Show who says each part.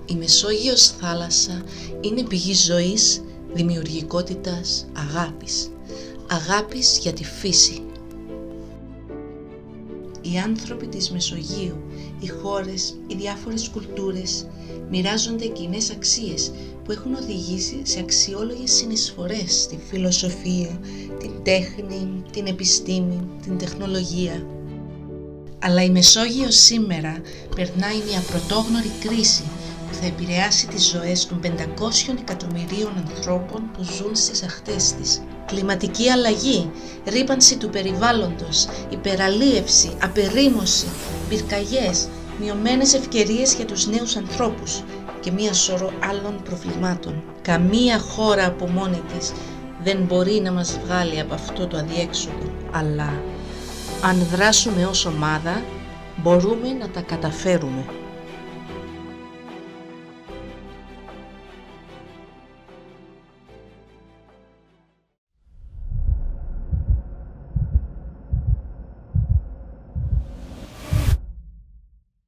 Speaker 1: Η Μεσόγειος θάλασσα είναι πηγή ζωής, δημιουργικότητας, αγάπης. Αγάπης για τη φύση. Οι άνθρωποι της Μεσογείου, οι χώρες, οι διάφορες κουλτούρες μοιράζονται κοινές αξίες που έχουν οδηγήσει σε αξιόλογες συνεισφορές στη φιλοσοφία, την τέχνη, την επιστήμη, την τεχνολογία. Αλλά η Μεσόγειος σήμερα περνάει μια πρωτόγνωρη κρίση που θα επηρεάσει τις ζωές των 500 εκατομμυρίων ανθρώπων που ζουν στις ακτές της. Κλιματική αλλαγή, ρύπανση του περιβάλλοντος, υπεραλίευση, απερίμωση, πυρκαγιές, μειωμένες ευκαιρίες για τους νέους ανθρώπους και μία σωρό άλλων προβλημάτων. Καμία χώρα από μόνη της δεν μπορεί να μας βγάλει από αυτό το αδιέξοδο, αλλά αν δράσουμε ως ομάδα μπορούμε να τα καταφέρουμε.